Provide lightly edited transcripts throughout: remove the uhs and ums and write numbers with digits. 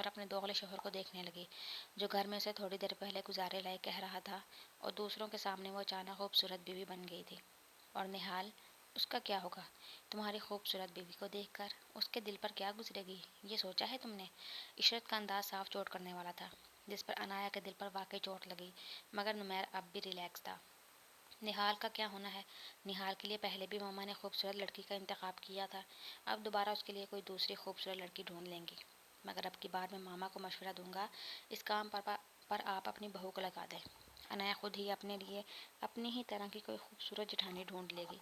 اور اپنے دوغلے شوہر کو دیکھنے لگی جو گھر میں اسے تھوڑی دیر پہلے گزارے لائے کہہ رہا تھا اور دوسروں کے سامنے وہ اچانک خوبصورت بیوی بن گئی تھی۔ اور نہال، اس کا کیا ہوگا؟ تمہاری خوبصورت بیوی کو دیکھ کر اس کے دل پر کیا گزرے گی، یہ سوچا ہے تم نے؟ عشرت کا انداز صاف چوٹ کرنے والا تھا، جس پر عنایا کے دل پر واقعی چوٹ لگی، مگر نمیر اب بھی ریلیکس تھا۔ نہال کا کیا ہونا ہے؟ نہال کے لیے پہلے بھی ماما نے خوبصورت لڑکی کا انتخاب کیا تھا، اب دوبارہ اس کے لیے کوئی دوسری خوبصورت لڑکی ڈھونڈ لیں گی، مگر اب کی بار میں ماما کو مشورہ دوں گا، اس کام پر آپ اپنی بہو کو لگا دیں۔ عنایا خود ہی اپنے لیے اپنی ہی طرح کی کوئی خوبصورت جٹھانی ڈھونڈ لے گی۔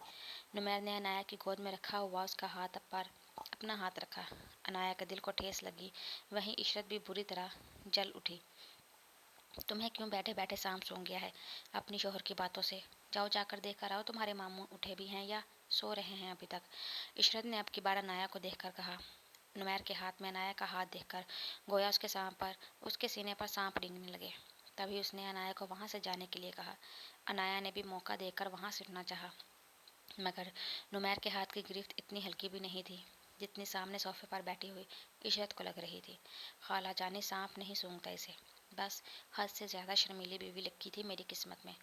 نمیر نے عنایا کی گود میں رکھا ہوا اس کا ہاتھ پر اپنا ہاتھ رکھا۔ عنایا کے دل کو ٹھیس لگی، وہیں عشرت بھی بری طرح جل اٹھی۔ تمہیں کیوں بیٹھے بیٹھے سانپ سونگھ گیا ہے اپنی شوہر کی باتوں سے؟ جاؤ جا کر دیکھ کر آؤ تمہارے ماموں اٹھے بھی ہیں یا سو رہے ہیں ابھی تک؟ عشرت نے اب کی بار عنایا کو دیکھ کر کہا۔ نمیر کے ہاتھ میں عنایا کا ہاتھ دیکھ کر گویا اس کے سینے پر سانپ رینگنے لگے۔ تبھی اس نے عنایا کو وہاں سے جانے کے لیے کہا۔ عنایا نے بھی موقع دیکھ کر وہاں سے اٹھنا چاہا، مگر نمیر کے ہاتھ کی گرفت اتنی ہلکی بھی نہیں تھی جتنی سامنے صوفے پر بیٹھی ہوئی عشرت کو لگ رہی تھی۔ خالہ جانی، سانپ نہیں سونگھتا اسے، بس حد سے زیادہ شرمیلی بیوی لکھی تھی میری قسمت میں۔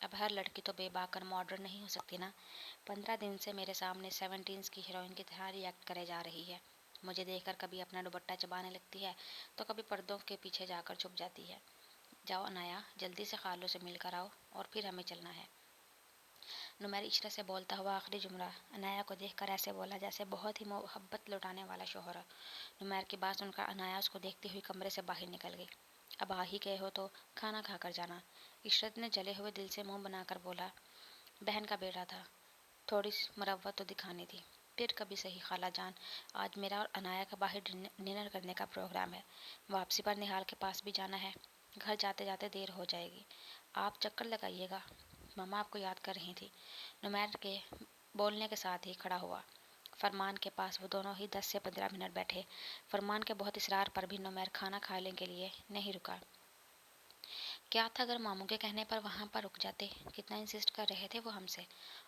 اب ہر لڑکی تو بے باکر ماڈرن نہیں ہو سکتی نا۔ 15 دن سے میرے سامنے 17 کی ہیروئن کی طرح ری ایکٹ کرے جا رہی ہے، مجھے دیکھ کر کبھی اپنا دوپٹہ چبانے لگتی ہے تو کبھی پردوں کے پیچھے جا کر چھپ جاتی ہے۔ جاؤ عنایا، جلدی سے خالوں سے مل کر آؤ اور پھر ہمیں چلنا ہے۔ نمیر عشرت سے بولتا ہوا آخری جملہ عنایا کو دیکھ کر ایسے بولا جیسے بہت ہی محبت لٹانے والا شوہر ہو۔ نمیر کی بات سن کر عنایا اس کو دیکھتی ہوئی کمرے سے باہر نکل گئی۔ اب آ ہی گئے ہو تو کھانا کھا کر جانا، عشرت نے جلے ہوئے دل سے منہ بنا کر بولا۔ بہن کا بیٹا تھا، تھوڑی مروت تو دکھانی تھی۔ پھر کبھی صحیح خالہ جان، آج میرا اور عنایا کا باہر ڈنر کرنے کا پروگرام ہے، واپسی پر نہال کے پاس بھی جانا ہے، گھر جاتے جاتے دیر ہو جائے گی، آپ چکر لگائیے گا، ماما آپ کو یاد کر رہی تھی۔ نمیر کے بولنے کے ساتھ ہی کھڑا ہوا۔ فرمان کے پاس وہ دونوں ہی 10 سے 15 منٹ بیٹھے۔ فرمان کے بہت اصرار پر بھی نمیر کھانا کھانے کے لیے نہیں رکا۔ کیا تھا اگر ماموں کے کہنے پر وہاں پر رک جاتے؟ کتنا انسسٹ کر رہے تھے وہ ہم سے۔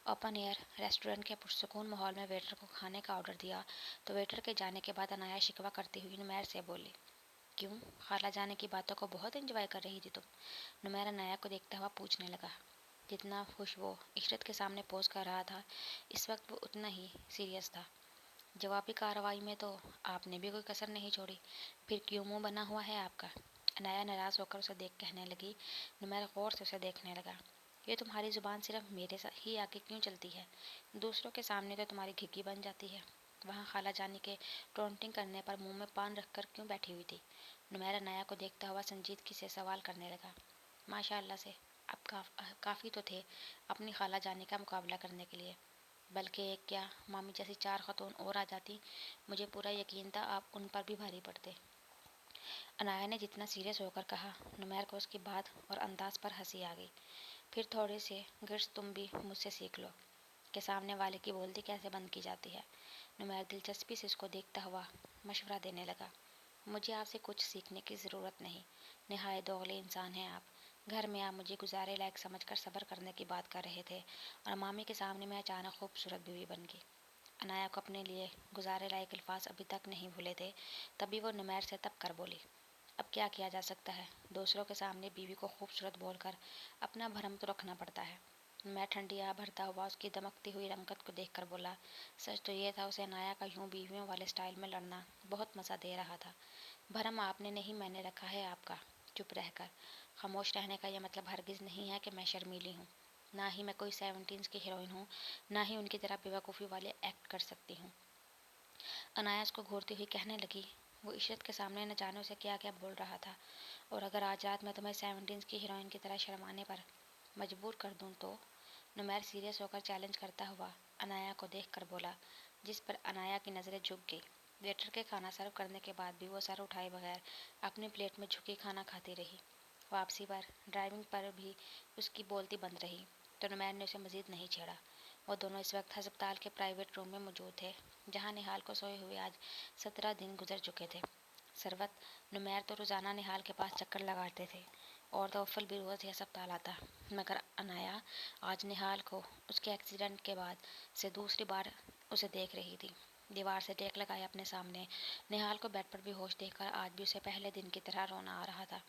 اوپن ایئر ریسٹورینٹ کے پرسکون ماحول میں ویٹر کو کھانے کا آرڈر دیا تو ویٹر کے جانے کے بعد عنایا شکوہ کرتی ہوئی نمیر سے بولی۔ کیوں، خالہ جانے کی باتوں کو بہت انجوائے کر رہی تھی تم؟ نمیر عنایا کو دیکھتا ہوا پوچھنے لگا۔ جتنا خوش وہ عشرت کے سامنے پوز کر رہا تھا، اس وقت وہ اتنا ہی سیریس تھا۔ جوابی کارروائی میں تو آپ نے بھی کوئی کسر نہیں چھوڑی، پھر کیوں منہ بنا ہوا ہے آپ کا؟ عنایا ناراض ہو کر اسے دیکھ کہنے لگی۔ نمیر غور سے اسے دیکھنے لگا۔ یہ تمہاری زبان صرف میرے ہی آگے کیوں چلتی ہے؟ دوسروں کے سامنے تو تمہاری گھگی بن جاتی ہے، وہاں خالہ جانی کے ٹونٹنگ کرنے پر منہ میں پان رکھ کر کیوں بیٹھی ہوئی تھی؟ نمیر عنایا کو دیکھتا ہوا سنجیدگی سے سوال کرنے لگا۔ ماشاء اللہ سے اب کافی تو تھے اپنی خالہ جانی کا مقابلہ کرنے کے لیے، بلکہ ایک کیا مامی جیسی 4 خاتون اور آ جاتی، مجھے پورا یقین تھا آپ ان پر بھی بھاری پڑتے۔ عنایا نے جتنا سیریس ہو کر کہا، نمیر کو اس کی بات اور انداز پر ہنسی آ گئی۔ پھر تھوڑے سے گرس تم بھی مجھ سے سیکھ لو کہ سامنے والے کی بولتی کیسے بند کی جاتی ہے۔ نمیر دلچسپی سے اس کو دیکھتا ہوا مشورہ دینے لگا۔ مجھے آپ سے کچھ سیکھنے کی ضرورت نہیں، نہایت دوغلے انسان ہیں آپ۔ گھر میں آپ مجھے گزارے لائق سمجھ کر صبر کرنے کی بات کر رہے تھے اور مامی کے سامنے میں اچانک خوبصورت بیوی بن گئی۔ عنایا کو اپنے لیے گزارے لائق الفاظ ابھی تک نہیں بھولے تھے، تبھی وہ نمیر سے تب کر بولی۔ اب کیا کیا جا سکتا ہے، دوسروں کے سامنے بیوی کو خوبصورت بول کر اپنا بھرم تو رکھنا پڑتا ہے۔ میں ٹھنڈی آہ بھرتا ہوا اس کی دمکتی ہوئی رنگت کو دیکھ کر بولا۔ سچ تو یہ تھا اسے عنایا کا یوں بیویوں والے سٹائل میں لڑنا بہت مزہ دے رہا تھا۔ بھرم آپ نے نہیں، میں نے رکھا ہے آپ کا، چپ رہ کر۔ خاموش رہنے کا یہ مطلب ہرگز نہیں ہے کہ میں شرمیلی ہوں، نہ ہی میں کوئی 17 کی ہیروئن ہوں، نہ ہی ان کی طرح بیوقوفی والے ایکٹ کر سکتی ہوں۔ عنایا اس کو گھورتی ہوئی کہنے لگی۔ وہ عشرت کے سامنے نہ جانے اسے کیا کیا بول رہا تھا، اور اگر آج رات میں تمہیں 17 کی ہیروئن کی طرح شرمانے پر مجبور کر دوں تو؟ نمیر سیریس ہو کر چیلنج کرتا ہوا عنایا کو دیکھ کر بولا، جس پر عنایا کی نظریں جھک گئی۔ ویٹر کے کھانا سرو کرنے کے بعد بھی وہ سر اٹھائے بغیر اپنی پلیٹ میں جھکی کھانا کھاتی رہی۔ واپسی پر ڈرائیونگ پر بھی اس کی بولتی بند رہی تو نمیر نے اسے مزید نہیں چھیڑا۔ وہ دونوں اس وقت ہسپتال کے پرائیویٹ روم میں موجود تھے، جہاں نہال کو سوئے ہوئے آج 17 دن گزر چکے تھے۔ ثروت، نمیر تو روزانہ نہال کے پاس چکر لگاتے تھے اور توفل بھی روز ہی ہسپتال آتا، مگر عنایا آج نہال کو اس کے ایکسیڈنٹ کے بعد سے دوسری بار اسے دیکھ رہی تھی۔ دیوار سے ٹیک لگایا اپنے سامنے۔ نہال کو بیڈ پر بے ہوش دیکھ کر آج بھی اسے پہلے دن کی طرح رونا آ رہا تھا،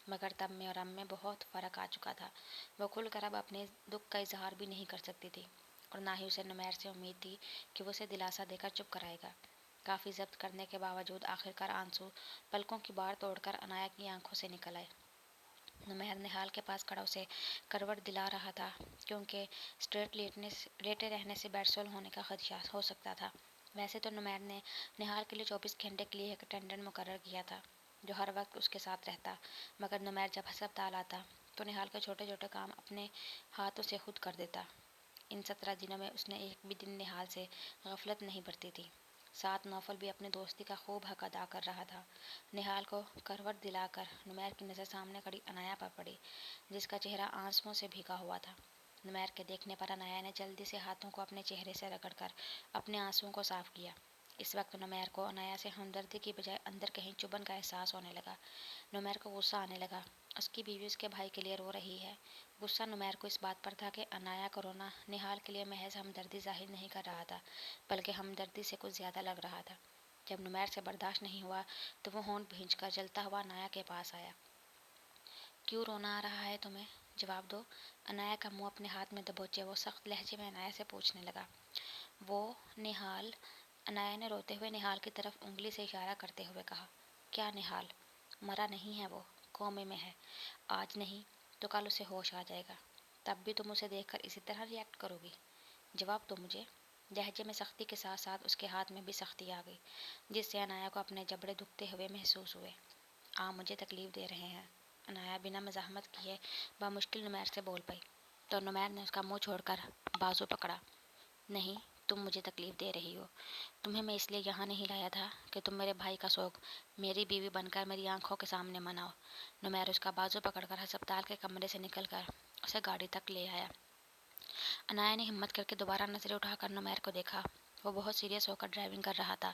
مگر تب میں اور اب میں بہت فرق آ چکا تھا۔ وہ کھل کر اب اپنے دکھ کا اظہار بھی نہیں کر سکتی تھی، اور نہ ہی اسے نمیر سے امید تھی کہ وہ اسے دلاسا دے کر چپ کرائے گا۔ کافی ضبط کرنے کے باوجود آخرکار آنسو پلکوں کی باڑ توڑ کر عنایا کی آنکھوں سے نکل آئے۔ نمیر نہال کے پاس کھڑا اسے کروٹ دلا رہا تھا، کیونکہ اسٹریٹ لیٹے رہنے سے بیڈ سول ہونے کا خدشہ ہو سکتا تھا۔ ویسے تو نمیر نے نہال کے لیے 24 گھنٹے کے لیے ایک اٹینڈنٹ مقرر کیا تھا جو ہر وقت اس کے ساتھ رہتا، مگر نمیر جب ہسپتال آتا تو نہال کے چھوٹے چھوٹے کام اپنے ہاتھوں سے خود کر دیتا۔ ان 17 دنوں میں اس نے ایک بھی دن نہال سے غفلت نہیں برتی تھی۔ ساتھ نوفل بھی اپنی دوستی کا خوب حق ادا کر رہا تھا۔ نہال کو کروٹ دلا کر نمیر کی نظر سامنے کھڑی عنایا پر پڑی، جس کا چہرہ آنسوؤں سے بھیگا ہوا تھا۔ نمیر کے دیکھنے پر عنایا نے جلدی سے ہاتھوں کو اپنے چہرے سے رگڑ کر اپنے آنسوؤں کو صاف کیا۔ اس وقت نمیر کو عنایا سے ہمدردی کی بجائے اندر کہیں چبھن کا احساس ہونے لگا۔ نمیر کو غصہ آنے لگا، اس کی بیوی اس کے بھائی کے لیے رو رہی ہے۔ غصہ نمیر کو اس بات پر تھا کہ عنایا کا رونا نہال کے لیے محض ہمدردی ظاہر نہیں کر رہا تھا، بلکہ ہمدردی سے کچھ زیادہ لگ رہا تھا۔ جب نمیر سے برداشت نہیں ہوا تو وہ ہونٹ بھینچ کر جلتا ہوا عنایا کے پاس آیا۔ کیوں رونا آ رہا ہے تمہیں؟ جواب دو۔ عنایا کا منہ اپنے ہاتھ میں دبوچے وہ سخت لہجے میں عنایا سے پوچھنے لگا۔ وہ نہال، عنایا نے روتے ہوئے نہال کی طرف انگلی سے اشارہ کرتے ہوئے کہا۔ کیا نہال؟ مرا نہیں ہے وہ، کومے میں ہے۔ آج نہیں تو کل اسے ہوش آ جائے گا، تب بھی تم اسے دیکھ کر اسی طرح ریئیکٹ کرو گی؟ جواب دو مجھے۔ لہجے میں سختی کے ساتھ ساتھ اس کے ہاتھ میں بھی سختی آ گئی، جس سے عنایا کو اپنے جبڑے دکھتے ہوئے محسوس ہوئے۔ آپ مجھے تکلیف دے رہے ہیں، عنایا بنا مزاحمت کیے بمشکل نمیر سے بول پئی، تو نمیر نے اس کا منہ چھوڑ کر بازو پکڑا۔ نہیں، تم مجھے تکلیف دے رہی ہو۔ تمہیں میں اس لیے یہاں نہیں لایا تھا کہ تم میرے بھائی کا سوگ میری بیوی بن کر میری آنکھوں کے سامنے مناؤ۔ نمیر اس کا بازو پکڑ کر ہسپتال کے کمرے سے نکل کر اسے گاڑی تک لے آیا۔ عنایا نے ہمت کر کے دوبارہ نظریں اٹھا کر نمیر کو دیکھا۔ وہ بہت سیریس ہو کر ڈرائیونگ کر رہا تھا۔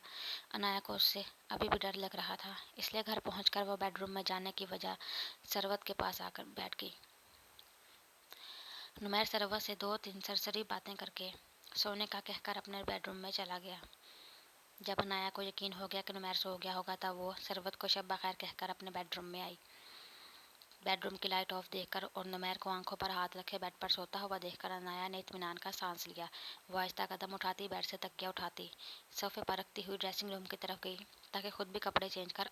عنایا کو اس سے ابھی بھی ڈر لگ رہا تھا، اس لیے گھر پہنچ کر وہ بیڈ روم میں جانے کی وجہ ثروت کے پاس آ کر بیٹھ گئی۔ نمیر ثروت سے 2-3 سرسری باتیں کر کے سونے کا کہہ کر اپنے بیڈ روم میں چلا گیا۔ جب عنایا کو یقین ہو گیا کہ نمیر سو گیا ہوگا تب وہ ثروت کو شب بخیر کہہ کر اپنے بیڈ روم میں آئی۔ بیڈ روم کی لائٹ آف دیکھ کر اور نمیر کو آنکھوں پر ہاتھ رکھے بیڈ پر سوتا ہوا دیکھ کر عنایا نے اطمینان کا سانس لیا۔ وہ آہستہ قدم اٹھاتی بیڈ سے تکیہ اٹھاتی صوفے پر رکھتی ہوئی ڈریسنگ روم کی طرف گئی تاکہ خود بھی کپڑے چینج کر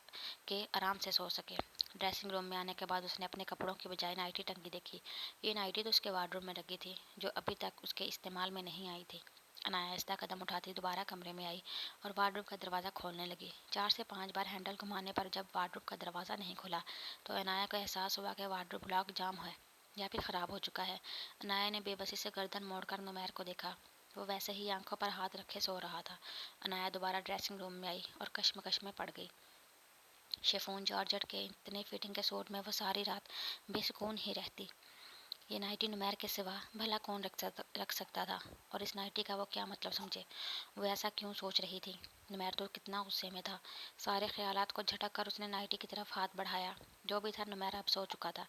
کے آرام سے سو سکے۔ ڈریسنگ روم میں آنے کے بعد اس نے اپنے کپڑوں کی بجائے نائٹی ٹنگی دیکھی۔ یہ نائٹی تو اس کے وارڈروب میں لگی تھی، جو ابھی تک اس کے استعمال میں نہیں آئی تھی۔ عنایا آہستہ قدم اٹھاتی دوبارہ کمرے میں آئی اور وارڈروب کا دروازہ کھولنے لگی۔ 4 سے 5 بار ہینڈل گھمانے پر جب وارڈروب کا دروازہ نہیں کھلا تو عنایا کو احساس ہوا کہ وارڈروب لاک جام ہے یا پھر خراب ہو چکا ہے۔ عنایا نے بے بسی سے گردن موڑ کر نمیر کو دیکھا، وہ ویسے ہی آنکھوں پر ہاتھ رکھے سو رہا تھا۔ عنایا دوبارہ ڈریسنگ روم میں آئی اور کشمکش میں پڑ گئی۔ شیفون جارجٹ کے اتنے فٹنگ کے سوٹ میں وہ ساری رات بے سکون ہی رہتی۔ یہ نائٹی نمیر کے سوا بھلا کون رکھ سکتا تھا، اور اس نائٹی کا وہ کیا مطلب سمجھے؟ وہ ایسا کیوں سوچ رہی تھی؟ نمیر تو کتنا غصے میں تھا۔ سارے خیالات کو جھٹک کر اس نے نائٹی کی طرف ہاتھ بڑھایا۔ جو بھی تھا نمیر اب سو چکا تھا۔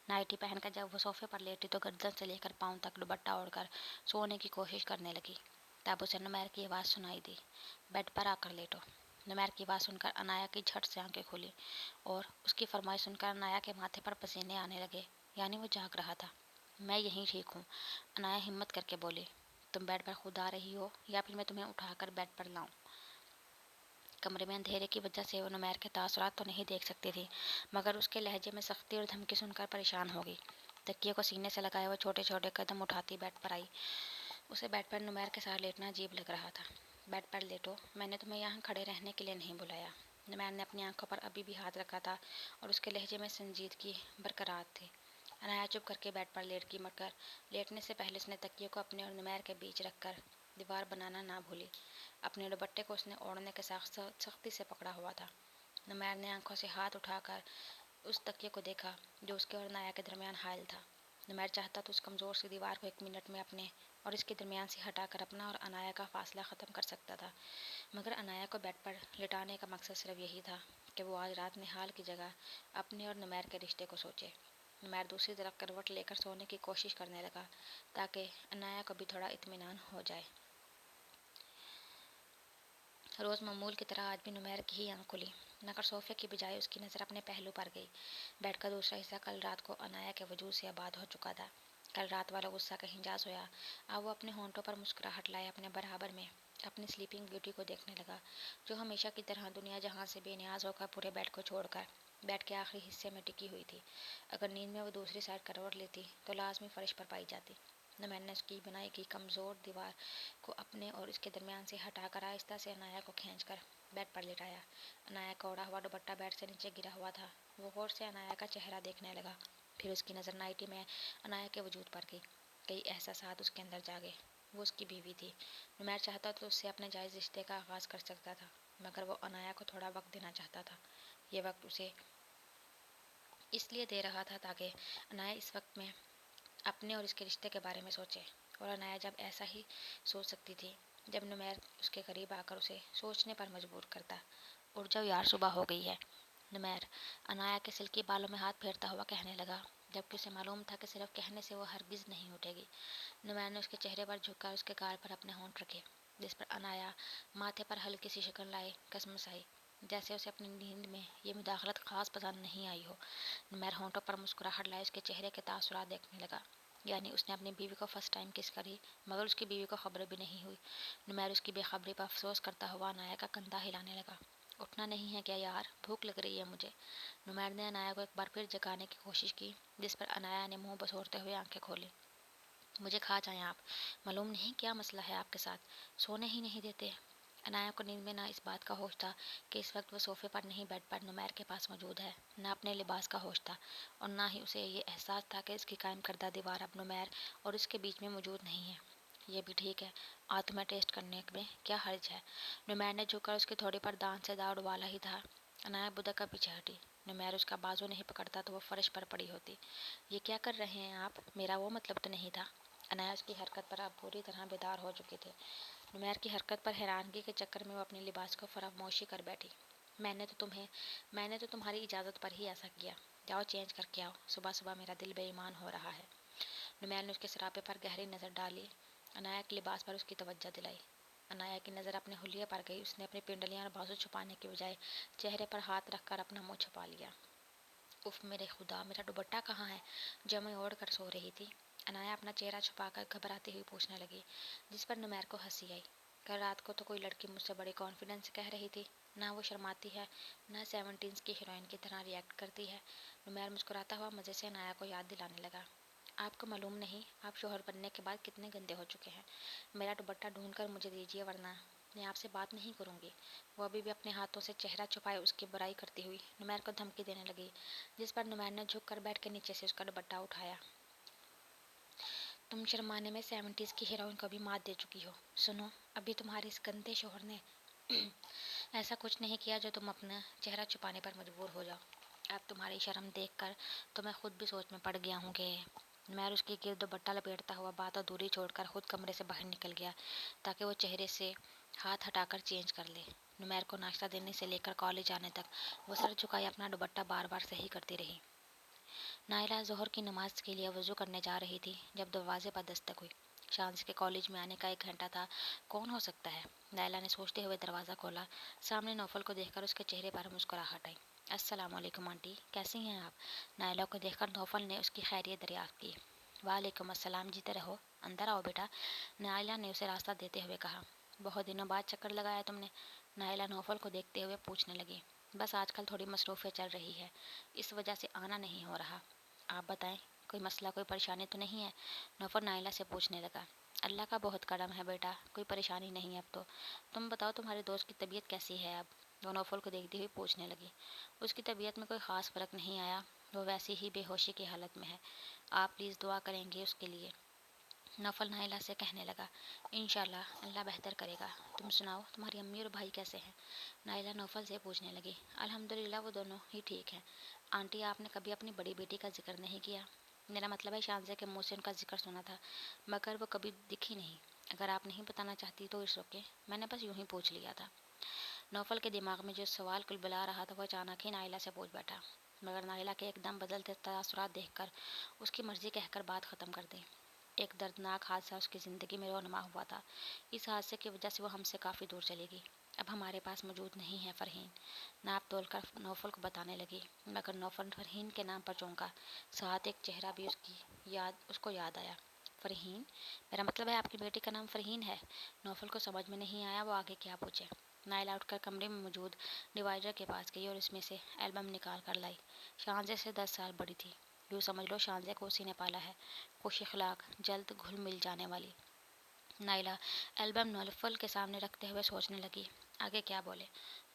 نائٹی پہن کر جب وہ صوفے پر لیٹی تو گردن سے لے کر پاؤں تک دوپٹہ اوڑھ کر سونے کی کوشش کرنے لگی۔ تب اسے نمیر کی آواز سنائی دی، بیڈ پر آ کر لیٹو۔ نمیر کی آواز سن کر عنایا کی جھٹ سے آنکھیں کھولیں اور اس کی فرمائش سن کر عنایا کے ماتھے پر پسینے آنے لگے، یعنی وہ جاگ رہا تھا۔ میں یہیں ٹھیک ہوں، عنایا ہمت کر کے بولی۔ تم بیڈ پر خود آ رہی ہو یا پھر میں تمہیں اٹھا کر بیڈ پر لاؤں؟ کمرے میں اندھیرے کی وجہ سے وہ نمیر کے تاثرات تو نہیں دیکھ سکتی تھی، مگر اس کے لہجے میں سختی اور دھمکی سن کر پریشان ہو گئی۔ تکیے کو سینے سے لگائے وہ چھوٹے چھوٹے قدم اٹھاتی بیڈ پر آئی۔ اسے بیڈ پر نمیر کے ساتھ لیٹنا عجیب لگ رہا تھا۔ بیڈ پر لیٹو، میں نے تمہیں یہاں کھڑے رہنے کے لیے نہیں بلایا۔ نمیر نے اپنی آنکھوں پر ابھی بھی ہاتھ رکھا تھا اور اس کے لہجے میں سنجیدگی برقرار تھی۔ عنایا چپ کر کے بیڈ پر لیٹ گئی، مگر لیٹنے سے پہلے اس نے تکیے کو اپنے اور نمیر کے بیچ رکھ کر دیوار بنانا نہ بھولی۔ اپنے دوپٹے کو اس نے اوڑھنے کے ساتھ سختی سے پکڑا ہوا تھا۔ نمیر نے آنکھوں سے ہاتھ اٹھا کر اس تکیے کو دیکھا جو اس کے اور عنایا کے درمیان حائل تھا۔ نمیر چاہتا تو اس کمزور سی دیوار کو 1 منٹ میں اپنے اور اس کے درمیان سے ہٹا کر اپنا اور عنایا کا فاصلہ ختم کر سکتا تھا، مگر عنایا کو بیڈ پر لٹانے کا مقصد صرف یہی تھا کہ وہ آج رات نہال کی جگہ اپنے اور نمیر کے رشتے کو سوچے۔ نمیر دوسری طرف کروٹ لے کر سونے کی کوشش کرنے لگا تاکہ عنایا کو بھی تھوڑا اطمینان ہو جائے۔ روز معمول کی طرح آج بھی نمیر کی ہی آنکھ کھلی، مگر صوفے کی بجائے اس کی نظر اپنے پہلو پر گئی۔ بیڈ کا دوسرا حصہ کل رات کو عنایا کے وجود سے آباد ہو چکا تھا۔ کل رات والا غصہ کہیں جا سویا، اب وہ اپنے ہونٹوں پر مسکراہٹ لائے اپنے برابر میں اپنی سلیپنگ بیوٹی کو دیکھنے لگا، جو ہمیشہ کی طرح دنیا جہاں سے بے نیاز ہو کر پورے بیڈ کو چھوڑ کر بیڈ کے آخری حصے میں ٹکی ہوئی تھی۔ اگر نیند میں وہ دوسری سائڈ کروٹ لیتی تو لازمی فرش پر پائی جاتی۔ نمیر نے اس کی بنائی کی کمزور دیوار کو اپنے اور اس کے درمیان سے ہٹا کر آہستہ سے عنایا کو کھینچ کر بیڈ پر لٹایا۔ عنایا کا اوڑھا ہوا دوپٹہ بیڈ سے نیچے گرا ہوا تھا۔ وہ غور سے عنایا کا چہرہ دیکھنے لگا، پھر اس کی نظر نائٹی میں عنایا کے وجود پر گئی۔ کئی احساسات اس کے اندر جاگے۔ وہ اس کی بیوی تھی۔ نمیر چاہتا تو اس سے اپنے جائز رشتے کا آغاز کر سکتا تھا، مگر وہ عنایا کو تھوڑا وقت دینا چاہتا تھا۔ یہ وقت اسے اس لیے دے رہا تھا تاکہ عنایا اس وقت میں اپنے اور اس کے رشتے کے بارے میں سوچے، اور عنایا جب ایسا ہی سوچ سکتی تھی جب نمیر اس کے قریب آ کر اسے سوچنے پر مجبور کرتا۔ اٹھ جاؤ یار، صبح ہو گئی ہے۔ نمیر عنایا کے سلکی بالوں میں ہاتھ پھیرتا ہوا کہنے لگا، جبکہ اسے معلوم تھا کہ صرف کہنے سے وہ ہرگز نہیں اٹھے گی۔ نمیر نے اس کے چہرے پر جھک کر اس کے گال پر اپنے ہونٹ رکھے، جس پر عنایا ماتھے پر ہلکی سی شکن لائے کسمسائی، جیسے اسے اپنی نیند میں یہ مداخلت خاص پسند نہیں آئی ہو۔ نمیر ہونٹوں پر مسکراہٹ لائے اس کے چہرے کے تاثرات دیکھنے لگا، یعنی اس نے اپنی بیوی کو فرسٹ ٹائم کس کری، مگر اس کی بیوی کو خبر بھی نہیں ہوئی۔ نمیر اس کی بے خبری پر افسوس کرتا ہوا عنایا کا کندھا ہلانے لگا۔ اٹھنا نہیں ہے کیا یار، بھوک لگ رہی ہے مجھے۔ نمیر نے عنایا کو ایک بار پھر جگانے کی کوشش کی، جس پر عنایا نے منہ بسوڑتے ہوئے آنکھیں کھولی۔ مجھے کھا جائیں آپ، معلوم نہیں کیا مسئلہ ہے آپ کے ساتھ، سونے ہی نہیں دیتے۔ عنایا کو نیند میں نہ اس بات کا ہوش تھا کہ اس وقت وہ صوفے پر نہیں بیڈ پر نمیر کے پاس موجود ہے، نہ اپنے لباس کا ہوش تھا، اور نہ ہی اسے یہ احساس تھا کہ اس کی قائم کردہ دیوار اب نمیر اور اس کے بیچ میں موجود نہیں ہے۔ یہ بھی ٹھیک ہے، آج تمہیں ٹیسٹ کرنے میں کیا حرج ہے؟ نمیر نے جھک کر اس کی تھوڑی پر دان سے داڑ ڈالا ہی تھا، عنایا بدک کر پیچھے ہٹی۔ نمیر اس کا بازو نہیں پکڑتا تو وہ فرش پر پڑی ہوتی۔ یہ کیا کر رہے ہیں آپ، میرا وہ مطلب تو نہیں تھا۔ عنایا اس کی حرکت پر اب پوری طرح بیدار ہو چکی تھی۔ نمیر کی حرکت پر حیرانگی کے چکر میں وہ اپنے لباس کو فراموشی کر بیٹھی۔ میں نے تو تمہاری اجازت پر ہی ایسا کیا، جاؤ چینج کر کے آؤ، صبح صبح میرا دل بے ایمان ہو رہا ہے۔ نمیر نے اس کے سراپے پر گہری نظر ڈالی، عنایا کے لباس پر اس کی توجہ دلائی۔ عنایا کی نظر اپنے حلیے پر گئی، اس نے اپنی پنڈلیاں اور بازو چھپانے کے بجائے چہرے پر ہاتھ رکھ کر اپنا منہ چھپا لیا۔ اف میرے خدا، میرا دوپٹہ کہاں ہے جو میں اوڑھ کر سو رہی تھی؟ عنایا اپنا چہرہ چھپا کر گھبراتی ہوئی پوچھنے لگی، جس پر نمیر کو ہنسی آئی۔ کل رات کو تو کوئی لڑکی مجھ سے بڑی کانفیڈنس سے کہہ رہی تھی، نہ وہ شرماتی ہے، نہ سیونٹیز کی ہیروئن کی طرح ریئیکٹ کرتی ہے۔ نمیر مسکراتا ہوا مزے سے عنایا کو یاد دلانے لگا، آپ کو معلوم نہیں آپ شوہر بننے کے بعد کتنے گندے ہو چکے ہیں۔ میرا دوپٹہ ڈھونڈ کر مجھے دیجیے ورنہ میں آپ سے بات نہیں کروں گی۔ وہ ابھی بھی اپنے ہاتھوں سے چہرہ چھپائے اس کی برائی کرتی ہوئی نمیر کو دھمکی دینے لگی، جس پر نمیر نے جھک کر بیڈ کے نیچے سے اس کا دوپٹہ اٹھایا۔ تم شرمانے میں سیونٹیز کی ہیروئن کو بھی مات دے چکی ہو۔ سنو، ابھی تمہارے اس گندے شوہر نے ایسا کچھ نہیں کیا جو تم اپنا چہرہ چھپانے پر مجبور ہو جاؤ۔ اب تمہاری شرم دیکھ کر تو میں خود بھی سوچ میں پڑ گیا ہوں کہ نمیر اس کی گرد دوپٹہ لپیٹتا ہوا بات ادھوری چھوڑ کر خود کمرے سے باہر نکل گیا تاکہ وہ چہرے سے ہاتھ ہٹا کر چینج کر لے۔ نمیر کو ناشتہ دینے سے لے کر کالج آنے تک وہ سر جھکائے اپنا دوپٹہ بار بار صحیح کرتی رہی۔ نائلہ ظہر کی نماز کے لیے وضو کرنے جا رہی تھی جب دروازے پر دستک ہوئی۔ شانزی کے کالج میں آنے کا 1 گھنٹہ تھا، کون ہو سکتا ہے؟ نائلہ نے سوچتے ہوئے دروازہ کھولا، سامنے نوفل کو دیکھ کر اس کے چہرے پر مسکراہٹ آئی۔ السلام علیکم آنٹی، کیسی ہیں آپ؟ نائلہ کو دیکھ کر نوفل نے اس کی خیریت دریافت کی۔ وعلیکم السلام، جیتے رہو، اندر آؤ بیٹا، نائلہ نے اسے راستہ دیتے ہوئے کہا۔ بہت دنوں بعد چکر لگایا تم نے؟ نائلہ نوفل کو دیکھتے ہوئے پوچھنے لگی۔ بس آج کل تھوڑی مصروفیت چل رہی ہے، اس وجہ سے آنا نہیں ہو رہا۔ آپ بتائیں، کوئی مسئلہ کوئی پریشانی تو نہیں ہے؟ نوفل نائلہ سے پوچھنے لگا۔ اللہ کا بہت کرم ہے بیٹا، کوئی پریشانی نہیں ہے اب تو۔ تم بتاؤ تمہارے دوست کی طبیعت کیسی ہے اب؟ وہ نوفل کو دیکھتی ہوئی پوچھنے لگی۔ اس کی طبیعت میں کوئی خاص فرق نہیں آیا، وہ ویسی ہی بے ہوشی کی حالت میں ہے، آپ پلیز دعا کریں گے اس کے لیے؟ نوفل نائلہ سے کہنے لگا۔ انشاءاللہ اللہ بہتر کرے گا۔ تم سناؤ تمہاری امی اور بھائی کیسے ہیں؟ نائلہ نوفل سے پوچھنے لگی۔ الحمدللہ وہ دونوں ہی ٹھیک ہیں۔ آنٹی آپ نے کبھی اپنی بڑی بیٹی کا ذکر نہیں کیا؟ میرا مطلب ہے شانزے کے منہ سے ان کا ذکر سنا تھا، مگر وہ کبھی دکھی نہیں۔ اگر آپ نہیں بتانا چاہتی تو اٹس اوکے، میں نے بس یوں ہی پوچھ لیا تھا۔ نوفل کے دماغ میں جو سوال کلبلا رہا تھا وہ اچانک ہی نائلہ سے پوچھ بیٹھا، مگر نائلہ کے ایک دم بدلتے تاثرات دیکھ کر اس کی مرضی کہہ کر بات ختم کر دی۔ ایک دردناک حادثہ اس کی زندگی میں رونما ہوا تھا، اس حادثے کی وجہ سے وہ ہم سے کافی دور چلی گئی۔ اب ہمارے پاس موجود نہیں ہے فرحین، ناپ تول کر نوفل کو بتانے لگی، مگر نوفل فرحین کے نام پر چونکا، ساتھ ایک چہرہ بھی اس کو یاد آیا۔ فرحین؟ میرا مطلب ہے آپ کی بیٹی کا نام فرحین ہے؟ نوفل کو سمجھ میں نہیں آیا وہ آگے کیا پوچھے۔ نائلہ اٹھ کر کمرے میں موجود ڈیوائڈر کے پاس گئی اور اس میں سے البم نکال کر لائی۔ شانزے سے 10 سال بڑی تھی، یوں سمجھ لو شانزے کو اسی نے پالا ہے، خوش اخلاق، جلد گھل مل جانے والی۔ نائلہ البم نوفل کے سامنے رکھتے ہوئے سوچنے لگی آگے کیا بولے۔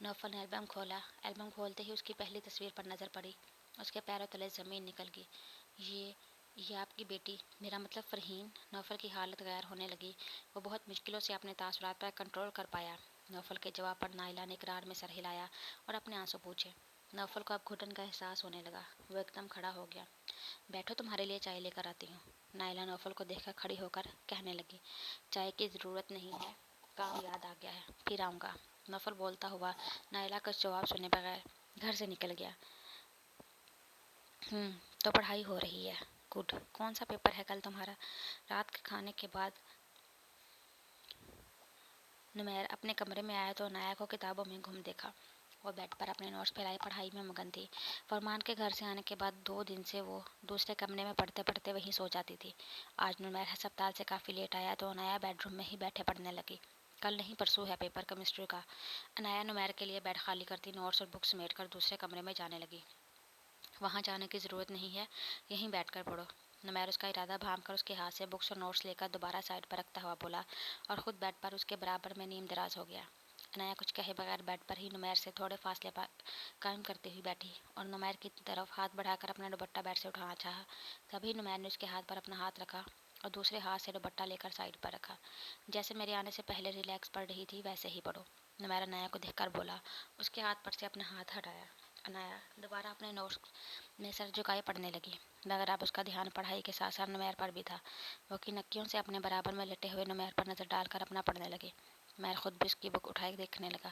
نوفل نے البم کھولا، البم کھولتے ہی اس کی پہلی تصویر پر نظر پڑی، اس کے پیروں تلے زمین نکل گئی۔ یہ آپ کی بیٹی، میرا مطلب فرحین؟ نوفل کی حالت غیر ہونے لگی، وہ بہت مشکلوں سے اپنے تاثرات پر کنٹرول کر پایا۔ نوفل کے جواب پر نائلہ نے اقرار میں سر ہلایا اور اپنے آنسو پوچھے۔ نوفل کو اب گھٹن کا احساس ہونے لگا، وہ ایک دم کھڑا ہو گیا۔ بیٹھو تمہارے لیے چائے لے کر آتی ہوں۔ نائلہ نوفل کو دیکھ کر کھڑی ہو کر کہنے لگی، چائے کی ضرورت نہیں ہے، کام یاد آ گیا ہے، پھر آؤں گا۔ نوفل بولتا ہوا نائلہ کا جواب سنے بغیر گھر سے نکل گیا۔ تو پڑھائی ہو رہی ہے، گڈ۔ کون سا پیپر ہے کل تمہارا؟ رات کے کھانے کے بعد نمیر اپنے کمرے میں آیا تو عنایا کو کتابوں میں گم دیکھا۔ وہ بیڈ پر اپنے نوٹس پھیلائے پڑھائی میں مگن تھی۔ فرمان کے گھر سے آنے کے بعد 2 دن سے وہ دوسرے کمرے میں پڑھتے پڑھتے وہیں سو جاتی تھی۔ آج نمیر ہسپتال سے کافی لیٹ آیا تو عنایا بیڈ روم میں ہی بیٹھے پڑھنے لگی۔ کل نہیں پرسوں ہے پیپر کیمسٹری کا۔ عنایا نمیر کے لیے بیڈ خالی کرتی نوٹس اور بکس سمیٹ کر دوسرے کمرے میں جانے لگی۔ وہاں جانے کی ضرورت نہیں ہے، یہیں بیٹھ کر پڑھو۔ نمیر اس کا ارادہ بھانپ کر اس کے ہاتھ سے بکس اور نوٹس لے کر دوبارہ سائڈ پر رکھتا ہوا بولا اور خود بیڈ پر اس کے برابر میں نیم دراز ہو گیا۔ عنایا کچھ کہے بغیر بیڈ پر ہی نمیر سے تھوڑے فاصلے پر قائم کرتی ہوئی بیٹھی اور نمیر کی طرف ہاتھ بڑھا کر اپنا دوپٹہ بیڈ سے اٹھانا چاہا۔ تبھی نمیر نے اس کے ہاتھ پر اپنا ہاتھ رکھا اور دوسرے ہاتھ سے دوپٹہ لے کر سائڈ پر رکھا۔ جیسے میرے آنے سے پہلے ریلیکس پڑھ رہی تھی ویسے ہی پڑھو۔ نمیر عنایا کو دیکھ کر بولا، اس کے ہاتھ پر سے اپنا ہاتھ ہٹایا۔ عنایا دوبارہ اپنے نوٹس میں سر جھکائے پڑھنے لگی، مگر اب اس کا دھیان پڑھائی کے ساتھ ساتھ نمیر پر بھی تھا۔ وہ کی نکیوں سے اپنے برابر میں لیٹے ہوئے نمیر پر نظر ڈال کر اپنا پڑھنے لگی۔ نمیر خود بھی اس کی بک اٹھائے دیکھنے لگا۔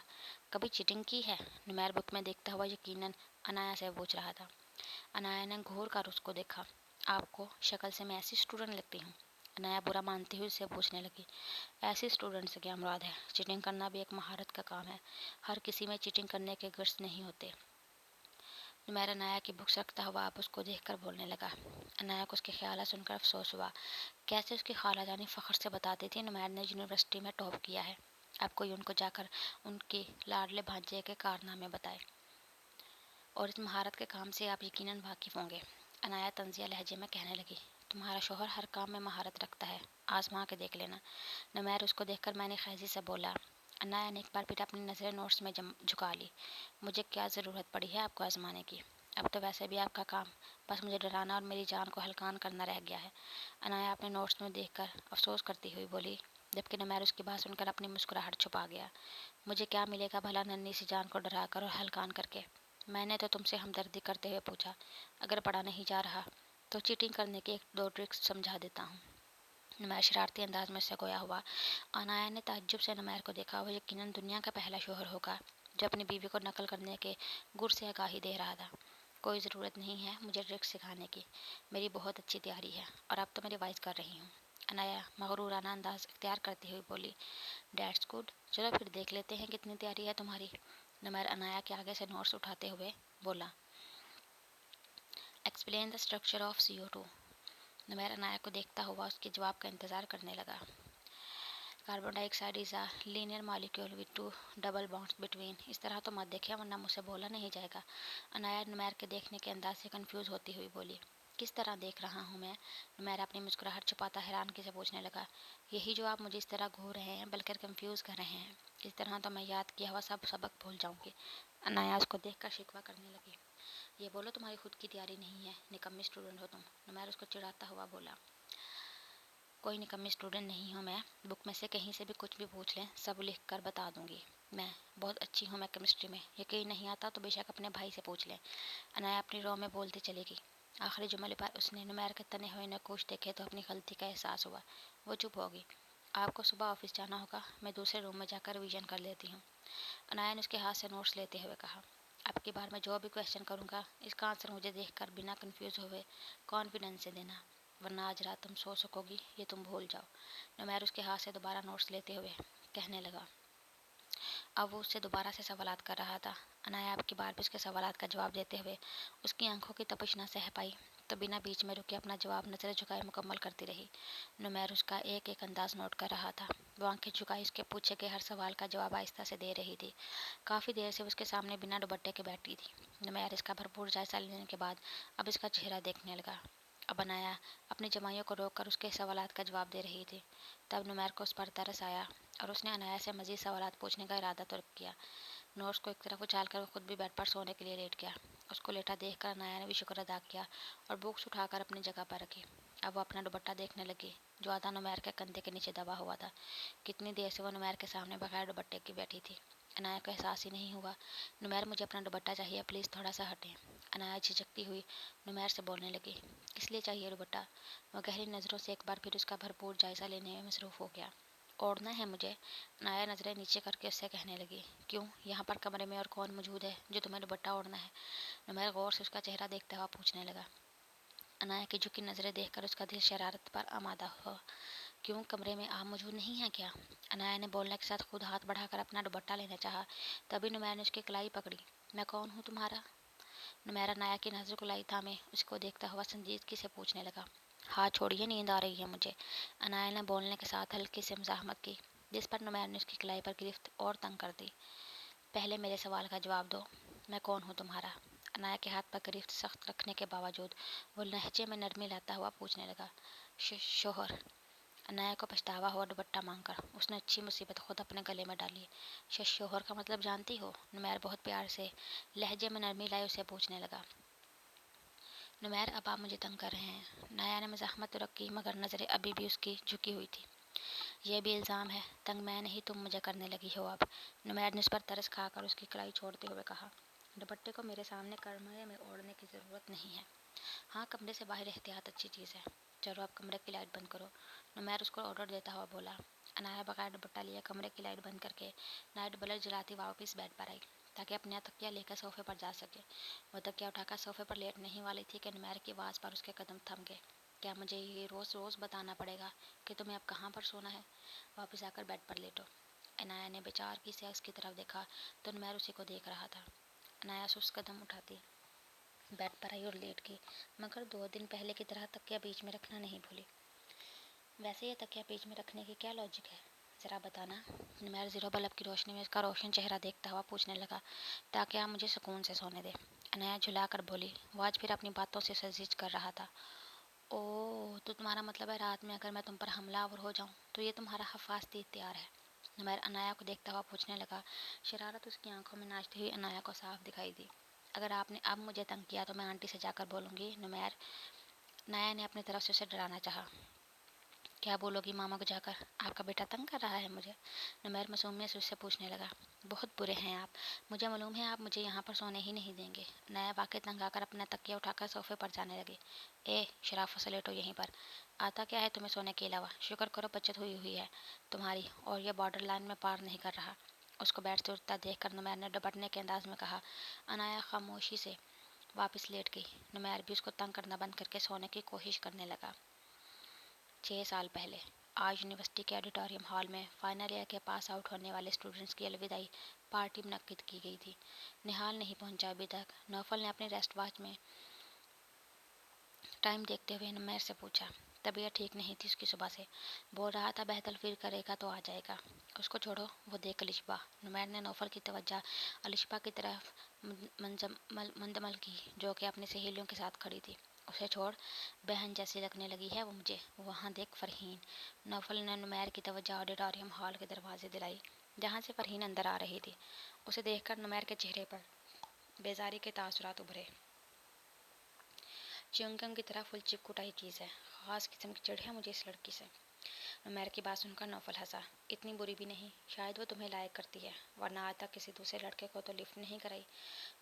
کبھی چیٹنگ کی ہے؟ نمیر بک میں دیکھتا ہوا یقیناً عنایا سے پوچھ رہا تھا۔ عنایا نے گھور کر اس کو دیکھا۔ آپ کو شکل سے میں ایسی اسٹوڈنٹ لگتی ہوں؟ عنایا برا مانتی ہوئی اسے پوچھنے لگی۔ ایسی اسٹوڈنٹ سے کیا مراد ہے؟ چیٹنگ کرنا بھی ایک مہارت کا کام ہے، ہر کسی میں چیٹنگ کرنے کے گٹس نہیں ہوتے۔ نمیر عنایا کی بکس رکھتا ہوا آپ اس کو دیکھ کر بولنے لگا۔ عنایا کو اس کے خیالات سن کر افسوس ہوا۔ کیسے اس کی خالہ جانی فخر سے بتاتی تھی نمیر نے یونیورسٹی میں ٹاپ کیا ہے، اب کوئی ان کو جا کر ان کے لاڈلے بھانجے کے کارنامے بتائے، اور اس مہارت کے کام سے آپ یقیناً واقف ہوں گے۔ عنایا طنزیہ لہجے میں کہنے لگی، تمہارا شوہر ہر کام میں مہارت رکھتا ہے، آزما کے دیکھ لینا۔ نمیر اس کو دیکھ کر میں نے خیزی سے بولا۔ عنایا نے ایک بار پھر اپنی نظریں نوٹس میں جھکا لی۔ مجھے کیا ضرورت پڑی ہے آپ کو آزمانے کی؟ اب تو ویسے بھی آپ کا کام بس مجھے ڈرانا اور میری جان کو ہلکان کرنا رہ گیا ہے۔ عنایا اپنے نوٹس میں دیکھ کر افسوس کرتی ہوئی بولی، جبکہ نمیر اس کی بات سن کر اپنی مسکراہٹ چھپا گیا۔ مجھے کیا ملے گا بھلا ننھی سی جان کو ڈرا کر اور ہلکان کر کے؟ میں نے تو تم سے ہمدردی کرتے ہوئے پوچھا، اگر پڑھا نہیں جا رہا تو چیٹنگ کرنے کی 1-2 ٹرکس سمجھا دیتا ہوں۔ نمیر شرارتی انداز میں اس سے گویا ہوا۔ عنایا نے تعجب سے نمیر کو دیکھا۔ وہ یقیناً دنیا کا پہلا شوہر ہوگا جو اپنی بیوی کو نقل کرنے کے گر سے آگاہی دے رہا تھا۔ کوئی ضرورت نہیں ہے مجھے ٹرکس سکھانے کی، میری بہت اچھی تیاری ہے اور اب تو میں ریوائز کر رہی ہوں۔ عنایا مغرورانہ انداز اختیار کرتی ہوئی بولی، دیٹس گڈ، چلو پھر دیکھ لیتے ہیں کتنی تیاری ہے تمہاری۔ نمیر عنایا کے آگے سے نوٹس اٹھاتے ہوئے بولا، explain the structure of CO2۔ نمیر Inaya کو دیکھتا ہوا اس کے جواب کا انتظار کرنے لگا۔ Carbon dioxide is a linear molecule with 2 double bonds between. اس طرح تو مت دیکھیں ورنہ مجھ سے بولا نہیں جائے گا۔ عنایا نمیر کے دیکھنے کے انداز سے کنفیوز ہوتی ہوئی بولی، کس طرح دیکھ رہا ہوں میں؟ نمیر اپنی مسکراہٹ چھپاتا حیرانگی سے پوچھنے لگا، یہی جو آپ مجھے اس طرح گھور رہے ہیں بلکہ کنفیوز کر رہے ہیں، اس طرح تو میں یاد کیا ہوا سب سبق بھول جاؤں گی۔ عنایا اس کو دیکھ کر شکوہ کرنے لگی، یہ بولو تمہاری خود کی تیاری نہیں ہے، نکمی اسٹوڈنٹ ہو تم۔ نمیر اس کو چڑھاتا ہوا بولا، کوئی نکمی اسٹوڈنٹ نہیں ہوں میں، بک میں سے کہیں سے بھی کچھ بھی پوچھ لیں سب لکھ کر بتا دوں گی۔ میں بہت اچھی ہوں میں کیمسٹری میں، یقین نہیں آتا تو بے شک اپنے بھائی سے پوچھ لیں۔ عنایا اپنی رو میں بولتی چلے گی۔ آخری جملے پر اس نے نمیر کے تنے ہوئے نقوش دیکھے تو اپنی غلطی کا احساس ہوا، وہ چپ ہوگی۔ آپ کو صبح آفس جانا ہوگا، میں دوسرے روم میں جا کر ریویژن کر لیتی ہوں۔ عنایا نے اس کے ہاتھ سے نوٹس لیتے ہوئے کہا، اب کی بار میں جو بھی کویشچن کروں گا اس کا آنسر مجھے دیکھ کر بنا کنفیوز ہوئے کانفیڈنس سے دینا، ورنہ آج رات تم سو سکو گی یہ تم بھول جاؤ۔ نمیر اس کے ہاتھ سے دوبارہ نوٹس لیتے ہوئے کہنے لگا، اب وہ اس سے دوبارہ سے سوالات کر رہا تھا۔ عنایا اب کی بار بھی اس کے سوالات کا جواب دیتے ہوئے اس کی آنکھوں کی تپش نہ سہ پائی تو بنا بیچ میں رکے اپنا جواب نظریں جھکائے مکمل کرتی رہی۔ نمیر اس کا ایک ایک انداز نوٹ کر رہا تھا۔ وہ آنکھیں جھکائی اس کے پوچھے گئے ہر سوال کا جواب آہستہ سے دے رہی تھی۔ کافی دیر سے اس کے سامنے بنا دوپٹے کے بیٹھی تھی۔ نمیر اس کا بھرپور جائزہ لینے کے بعد اب اس کا چہرہ دیکھنے لگا۔ اب عنایا اپنی جمائیوں کو روک کر اس کے سوالات کا جواب دے رہی تھی۔ تب نمیر کو اس پر ترس آیا اور اس نے عنایا سے مزید سوالات پوچھنے کا ارادہ ترک کیا۔ نوٹس کو ایک طرف اچھال کر وہ خود بھی بیڈ پر سونے کے لیے لیٹ گیا۔ اس کو لیٹا دیکھ کر عنایا نے بھی شکر ادا کیا اور بکس اٹھا کر اپنی جگہ پر رکھی۔ اب وہ اپنا دوپٹہ دیکھنے لگی جو آدھا نمیر کے کندھے کے نیچے دبا ہوا تھا۔ کتنی دیر سے وہ نمیر کے سامنے بغیر دوپٹے کی بیٹھی تھی۔ عنایا کو احساس ہی نہیں ہوا۔ نمیر مجھے اپنا دوپٹہ چاہیے، پلیز تھوڑا سا ہٹیں۔ عنایا جھجکتی ہوئی نمیر سے بولنے لگی، کس لیے چاہیے دوپٹہ؟ وہ گہری نظروں سے ایک بار پھر اس کا بھرپور جائزہ لینے میں مصروف ہو گیا۔ اوڑھنا ہے مجھے، عنایا نظریں نیچے کر کے اس سے کہنے لگی۔ کیوں، یہاں پر کمرے میں اور کون موجود ہے جو تمہیں دوپٹہ اوڑھنا ہے؟ نمیر غور سے اس کا چہرہ دیکھتا ہوا پوچھنے لگا۔ عنایا کی جھکی نظریں دیکھ کر اس کا دل شرارت پر آمادہ ہوا۔ کیوں، کمرے میں آپ موجود نہیں ہیں کیا؟ عنایا نے بولنے کے ساتھ خود ہاتھ بڑھا کر اپنا دوپٹہ لینا چاہا، تبھی نمیر نے اس کی کلائی پکڑی۔ میں کون ہوں تمہارا؟ نمیر عنایا کی نازک کلائی تھامے اس کو دیکھتا ہوا سنجیدگی سے پوچھنے لگا۔ ہاتھ چھوڑیے، نیند آ رہی ہے مجھے، عنایا نے بولنے کے ساتھ ہلکی سی مزاحمت کی، جس پر نمیر نے اس کی کلائی پر گرفت اور تنگ کر دی۔ پہلے میرے سوال کا جواب دو، میں کون ہوں تمہارا؟ عنایا کے ہاتھ پر گرفت سخت رکھنے کے باوجود وہ لہجے میں نرمی لاتا ہوا پوچھنے لگا۔ شوہر؟ عنایا کو پچھتاوا ہوا دوپٹہ مانگ کر اس نے اچھی مصیبت خود اپنے گلے میں ڈالی۔ شوہر کا مطلب جانتی ہو؟ نمیر بہت پیار سے لہجے میں نرمی لائے اسے پوچھنے لگا۔ نمیر اب آپ مجھے تنگ کر رہے ہیں، عنایا نے مزاحمت تو رکھی مگر نظریں ابھی بھی اس کی جھکی ہوئی تھی۔ یہ بھی الزام ہے، تنگ میں نہیں تم مجھے کرنے لگی ہو اب، نمیر نے اس پر ترس کھا کر اس کی کلائی چھوڑتے ہوئے کہا۔ دوپٹے کو میرے سامنے کمرے میں اوڑھنے کی ضرورت نہیں ہے۔ ہاں، کمرے سے باہر احتیاط اچھی چیز ہے، چلو اب کمرے کی لائٹ بند کرو، نمیر اس کو آرڈر دیتا ہوا بولا۔ عنایا بغیر دوپٹہ لیے کمرے کی لائٹ بند کر کے نائٹ بلب جلاتی واپس بیڈ پر آئی تاکہ اپنا تکیہ لے کر صوفے پر جا سکے۔ وہ تکیہ اٹھا کر صوفے پر لیٹنے ہی والی تھی کہ نمیر کی آواز پر اس کے قدم تھم گئے۔ کیا مجھے یہ روز روز بتانا پڑے گا کہ تمہیں اب کہاں پر سونا ہے؟ واپس آ کر بیڈ پر لیٹو۔ عنایا نے بے چارگی سے اس کی طرف دیکھا تو نمیر اسی کو دیکھ رہا تھا۔ عنایا سست قدم اٹھاتی بیڈ پر آئی اور لیٹ گئی، مگر 2 دن پہلے کی طرح تکیہ بیچ میں رکھنا نہیں بھولی۔ ویسے یہ تکیہ بیچ میں رکھنے کی کیا لاجک ہے، ذرا بتانا، نمیر زیرو بلب کی روشنی میں اس کا روشن چہرہ دیکھتا ہوا پوچھنے لگا، تاکہ آپ مجھے سکون سے سونے دے۔ عنایا جھلا کر بولی، وہ آج پھر اپنی باتوں سے سرزش کر رہا تھا۔ اوہ، تو تمہارا مطلب ہے رات میں اگر میں تم پر حملہ آور ہو جاؤں تو یہ تمہارا حفاظتی اختیار ہے؟ نمیر عنایا کو دیکھتا ہوا پوچھنے لگا۔ شرارت اس کی آنکھوں میں ناچتی ہوئی عنایا کو صاف دکھائی دی۔ اگر آپ نے اب مجھے تنگ کیا تو میں آنٹی سے جا کر بولوں گی، نمیر، عنایا نے اپنی طرف سے اسے ڈرانا چاہا۔ کیا بولو گی ماما کو جا کر، آپ کا بیٹا تنگ کر رہا ہے مجھے؟ نمیر معصومیت سے اس سے پوچھنے لگا۔ بہت برے ہیں آپ، مجھے معلوم ہے آپ مجھے یہاں پر سونے ہی نہیں دیں گے۔ عنایا واقعی تنگ آ کر اپنا تکیہ اٹھا کر صوفے پر جانے لگی۔ شرافت سے لیٹو یہیں پر، آتا کیا ہے تمہیں سونے کے علاوہ؟ شکر کرو بچت ہوئی ہے تمہاری اور یہ بارڈر لائن میں پار نہیں کر رہا۔ اس کو بیڈ سے اٹھتا دیکھ کر نمیر نے ڈپٹنے کے انداز میں کہا۔ عنایا خاموشی سے واپس لیٹ گئی۔ نمیر بھی اس کو تنگ کرنا بند کر کے سونے کی کوشش کرنے لگا۔ 6 سال پہلے آج یونیورسٹی کے آڈیٹوریم ہال میں فائنل ایئر کے پاس آؤٹ ہونے والے اسٹوڈنٹس کی الوداعی پارٹی منعقد کی گئی تھی۔ نہال نہیں پہنچا ابھی تک، نوفل نے اپنے ریسٹ واچ میں ٹائم دیکھتے ہوئے نمیر سے پوچھا۔ طبیعت ٹھیک نہیں تھی اس کی صبح سے، بول رہا تھا بہتر فیل کرے گا تو آ جائے گا۔ اس کو چھوڑو، وہ دیکھ الشبا، نمیر نے نوفل کی توجہ الشبا کی طرف منتقل کی جو کہ اپنی سہیلیوں کے ساتھ کھڑی تھی۔ اسے چھوڑ، بہن جیسی لگنے لگی ہے وہ مجھے، وہاں دیکھ فرحین۔ نوفل نے نمیر کی توجہ آڈیٹوریم ہال کے دروازے دلائی جہاں سے فرحین اندر آ رہی تھی۔ اسے دیکھ کر نمیر کے چہرے پر بیزاری کے تاثرات ابھرے۔ چیونگم کی طرح فل چپ کٹائی چیز ہے، خاص قسم کی چڑ ہے مجھے اس لڑکی سے۔ نمیر کی بات سن کر نوفل ہنسا۔ اتنی بری بھی نہیں، شاید وہ تمہیں لائق کرتی ہے، ورنہ آج تک کسی دوسرے لڑکے کو تو لفٹ نہیں کرائی۔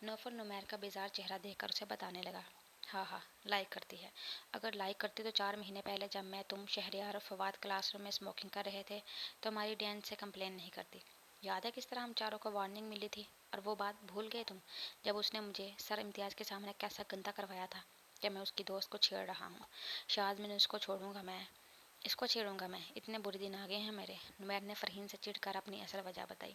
نوفل نمیر کا بیزار چہرہ دیکھ کر اسے بتانے لگا۔ ہاں لائق کرتی ہے، اگر لائق کرتی تو 4 مہینے پہلے جب میں تم شہریار اور فواد کلاس روم میں اسموکنگ کر رہے تھے تو ہماری ڈین سے کمپلین نہیں کرتی۔ یاد ہے کس طرح ہم چاروں کو وارننگ ملی تھی، اور وہ بات بھول گئے تم جب اس نے مجھے سر امتیاز کے سامنے کیسا گندا کروایا تھا کہ میں اس کی دوست کو چھیڑ رہا ہوں؟ شاید میں اس کو چھیڑوں گا میں، اتنے برے دن آ گئے ہیں میرے، نمیر نے فرحین سے چڑھ کر اپنی اصل وجہ بتائی۔